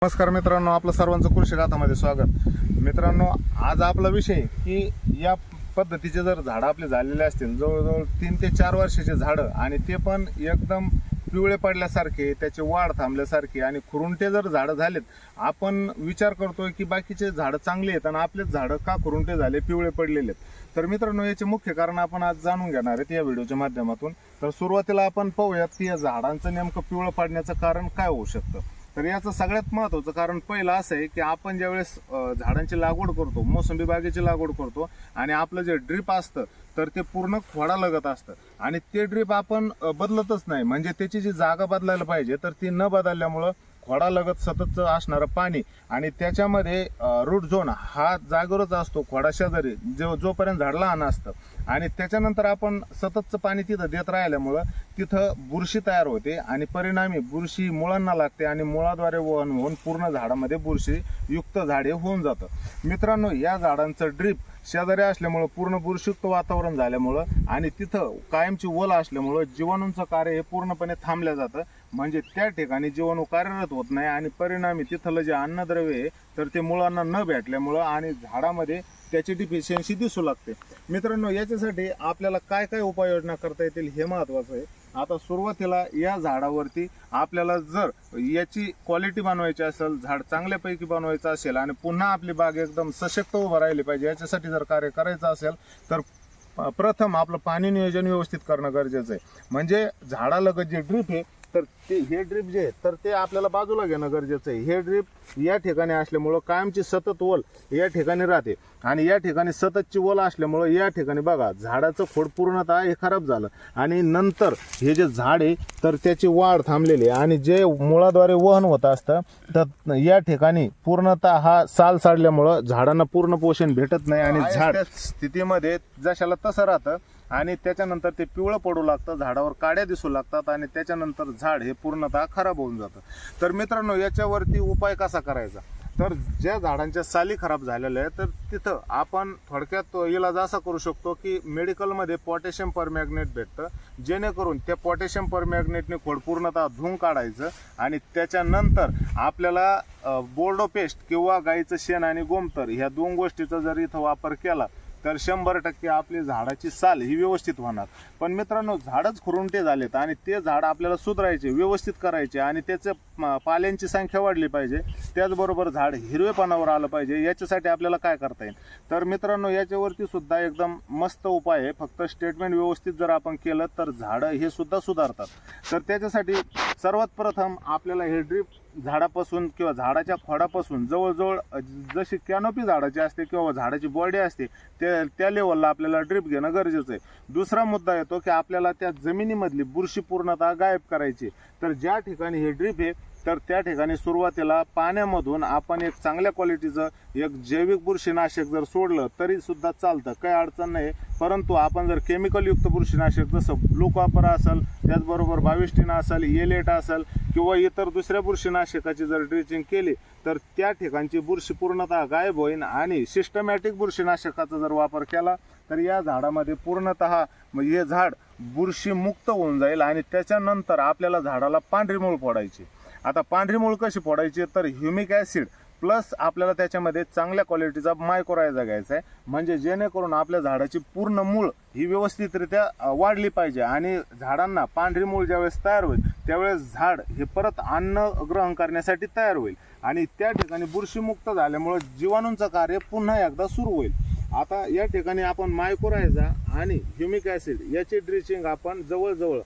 नमस्कार मित्रांनो, आपलं सर्वांचं कृषी गाथामध्ये स्वागत। मित्रांनो, आज आपला विषय की या पद्धतीचे जर झाड आपले झालेले असतील, जवळजवळ 3 ते 4 वर्षाचे झाड आणि ते पण एकदम पिवळे पडल्यासारखे, त्याची वाढ थांबल्यासारखी आणि खुरुंटे जर झाड झालेत, आपण विचार करतोय की बाकीचे झाड चांगले आहेत आणि आपलेच झाड का खुरुंटे झाले, पिवळे पडलेले आहेत। तर मित्रांनो, याचे मुख्य कारण आपण आज जाणून घेणार आहेत या व्हिडिओच्या माध्यमातून। तर सुरुवातीला आपण पाहूयात की या झाडांचं नेमकं पिवळं पडण्याचं कारण काय होऊ शकतं। तर याचं सगळ्यात महत्त्वाचं कारण पहिलं असं आहे की आपण ज्यावेळेस झाडांची लागवड करतो, मोसंबी बागेची लागवड करतो आणि आपलं जे ड्रीप असतं तर ते पूर्ण खोडा लगत असतं आणि ते ड्रीप आपण बदलतच नाही, म्हणजे त्याची जी जागा बदलायला पाहिजे तर ती न बदलल्यामुळं खोडा लगत सतत असणारं पाणी आणि त्याच्यामध्ये रूट झोन हा जागेवरच असतो खोडा शेजारी, जोपर्यंत झाड लहान असतं आणि त्याच्यानंतर आपण सततचं पाणी तिथं देत राहिल्यामुळं तिथं बुरशी तयार होते आणि परिणामी बुरशी मुळांना लागते आणि मुळाद्वारे वहन होऊन पूर्ण झाडामध्ये बुरशी युक्त झाडे होऊन जातं। मित्रांनो, या झाडांचं ड्रीप शेजारी असल्यामुळं, पूर्ण बुरशीयुक्त वातावरण झाल्यामुळं आणि तिथं कायमची ओल असल्यामुळं जीवाणूंचं कार्य हे पूर्णपणे थांबलं जातं, म्हणजे त्या ठिकाणी जीवाणू कार्यरत होत नाही आणि परिणामी तिथलं जे अन्नद्रव्य आहे तर ते मुळांना न भेटल्यामुळं आणि झाडामध्ये त्याची डिफिशियन्सी दिसू लागते। मित्रांनो, याच्यासाठी आपल्याला काय काय उपाययोजना करता येतील हे महत्त्वाचं आहे। आता सुरुवातीला या झाडावरती आपल्याला जर याची क्वालिटी बनवायची असेल, झाड चांगल्यापैकी बनवायचं असेल आणि पुन्हा आपली बाग एकदम सशक्त उभं राहिली पाहिजे, याच्यासाठी जर कार्य करायचं असेल तर प्रथम आपलं पाणी नियोजन व्यवस्थित करणं गरजेचं आहे। म्हणजे झाडालगत जे ड्रीप आहे तर ते हे ड्रीप जे आहे तर ते आपल्याला बाजूला घेणं गरजेचं आहे। हे ड्रीप या ठिकाणी असल्यामुळं कायमची सतत ओल या ठिकाणी राहते आणि या ठिकाणी सततची ओल असल्यामुळं या ठिकाणी बघा झाडाचं खोड पूर्णतः हे खराब झालं आणि नंतर हे जे झाड आहे तर त्याची वाढ थांबलेली आणि जे मुळाद्वारे वहन होत असतं तर या ठिकाणी पूर्णतः हा साल साडल्यामुळं झाडांना पूर्ण पोषण भेटत नाही आणि झाड स्थितीमध्ये जशाला तसं राहतं आणि त्याच्यानंतर ते पिवळं पडू लागतं, झाडावर काड्या दिसू लागतात आणि त्याच्यानंतर झाड हे पूर्णतः खराब होऊन जातं। तर मित्रांनो, याच्यावरती उपाय कसा करायचा, तर ज्या झाडांच्या साली खराब झालेल्या आहेत तर तिथं आपण थोडक्यात इलाज असा करू शकतो की मेडिकलमध्ये पोटॅशियम परमॅग्नेट भेटतं, जेणेकरून त्या पोटॅशियम परमॅग्नेटने खोड पूर्णतः धुवून काढायचं आणि त्याच्यानंतर आपल्याला बोर्डो पेस्ट किंवा गाईचं शेण आणि गोमूत्र ह्या 2 गोष्टीचा जर इथं वापर केला तर 100% आपली झाडाची साल ही व्यवस्थित होणार। पण मित्रांनो, झाडच खुरुंटे झालेत आणि ते झाड आपल्याला सुधारायचे, व्यवस्थित करायचे आणि त्याचे पाल्यांची संख्या वाढली पाहिजे, त्याचबरोबर झाड हिरवेपणावर आलं पाहिजे। याच्यासाठी आपल्याला काय करता येईल, तर मित्रांनो याच्यावरती सुद्धा एकदम मस्त उपाय आहे। फक्त स्टेटमेंट व्यवस्थित जर आपण केलं तर झाडं हे सुद्धा सुधारतात। तर त्याच्यासाठी सर्वात प्रथम आपल्याला हे ड्रीप झाडापासून किंवा झाडाच्या खोडापासून जवळजवळ जशी कॅनोपी झाडाची असते किंवा झाडाची बॉडी असते त्या लेवलला आपल्याला ड्रीप घेणं गरजेचं आहे। दुसरा मुद्दा येतो की आपल्याला त्या जमिनीमधली बुरशी पूर्णतः गायब करायची। तर ज्या ठिकाणी हे ड्रीप आहे तर त्या ठिकाणी सुरुवातीला पाण्यामधून आपण एक चांगल्या क्वालिटीचं एक जैविक बुरशीनाशक जर सोडलं तरी सुद्धा चालतं, काही अडचण नाही। परंतु आपण जर केमिकलयुक्त बुरशीनाशक जसं ब्लू कॉपर असेल, त्याचबरोबर 22 असेल, येलेट असेल किंवा इतर दुसऱ्या बुरशीनाशकाची जर ड्रिचिंग केली तर त्या ठिकाणची बुरशी पूर्णतः गायब होईल आणि सिस्टमॅटिक बुरशीनाशकाचा जर वापर केला तर या झाडामध्ये पूर्णतः हे झाड बुरशी मुक्त होऊन जाईल आणि त्याच्यानंतर आपल्याला झाडाला पांढरी मूळ फोडायची। आता पांढरी मूळ कशी फोडायची, तर ह्युमिक ॲसिड प्लस आपल्याला त्याच्यामध्ये चांगल्या क्वालिटीचा मायक्रोरायझा घ्यायचा आहे, म्हणजे जेणेकरून आपल्या झाडाची पूर्ण मूळ ही व्यवस्थितरित्या वाढली पाहिजे आणि झाडांना पांढरी मूळ ज्यावेळेस तयार होईल त्यावेळेस झाड हे परत अन्न ग्रहण करण्यासाठी तयार होईल आणि त्या ठिकाणी बुरशीमुक्त झाल्यामुळे जीवाणूंचं कार्य पुन्हा एकदा सुरू होईल। आता या ठिकाणी आपण मायक्रोरायझा आणि ह्युमिक ॲसिड याची ड्रिचिंग आपण जवळजवळ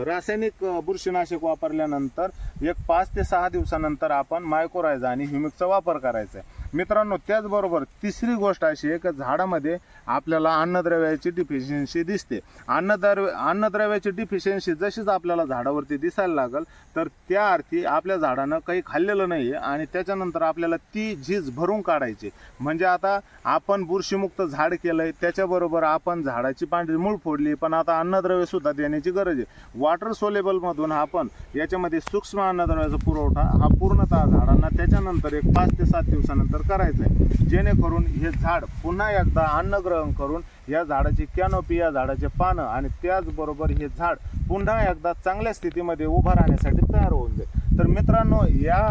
रासायनिक बुरशीनाशक वापरल्यानंतर एक 5 ते 6 दिवसानंतर आपण मायक्रोरायझा आणि ह्युमिकचा वापर करायचा आहे। मित्रांनो, त्याचबरोबर तिसरी गोष्ट अशी आहे की झाडामध्ये आपल्याला अन्नद्रव्याची डिफिशियन्सी दिसते। अन्नद्रव्याची डिफिशियन्सी जशीच आपल्याला झाडावरती दिसायला लागल तर त्या अर्थी आपल्या झाडानं काही खाल्लेलं नाही आहे आणि त्याच्यानंतर आपल्याला ती झीज भरून काढायची। म्हणजे आता आपण बुरशीमुक्त झाड केलंय, त्याच्याबरोबर आपण झाडाची पांढरी मूळ फोडली, पण आता अन्नद्रव्य सुद्धा देण्याची गरज आहे। वॉटर सोलेबल मधून आपण याच्यामध्ये सूक्ष्म अन्नद्रव्याचा पुरवठा हा पूर्णतः झाडांना त्याच्यानंतर एक 5 ते 7 दिवसानंतर करायचं आहे, जेणेकरून हे झाड पुन्हा एकदा अन्न ग्रहण करून या झाडाची कॅनोपी, या झाडाचे पानं आणि त्याचबरोबर हे झाड पुन्हा एकदा चांगल्या स्थितीमध्ये उभं राहण्यासाठी तयार होऊन जाईल। तर मित्रांनो, या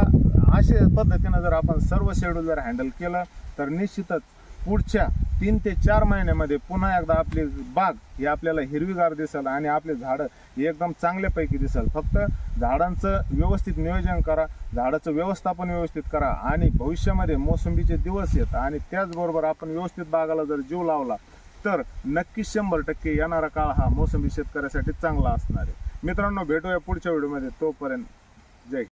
अशा पद्धतीनं जर आपण सर्व शेड्यूल जर हँडल केलं तर निश्चितच पुढच्या 3 ते 4 महिन्यामध्ये पुन्हा एकदा आपली बाग ही आपल्याला हिरवीगार दिसेल आणि आपले झाडं एकदम चांगल्यापैकी दिसेल. फक्त झाडांचं व्यवस्थित नियोजन करा, झाडाचं व्यवस्थापन व्यवस्थित करा आणि भविष्यामध्ये मोसंबीचे दिवस येत आणि त्याचबरोबर आपण व्यवस्थित बागाला जर जीव लावला तर नक्कीच 100% येणारा काळ हा मोसंबी शेतकऱ्यासाठी चांगला असणार आहे. मित्रांनो, भेटूया पुढच्या व्हिडिओमध्ये. तोपर्यंत जय.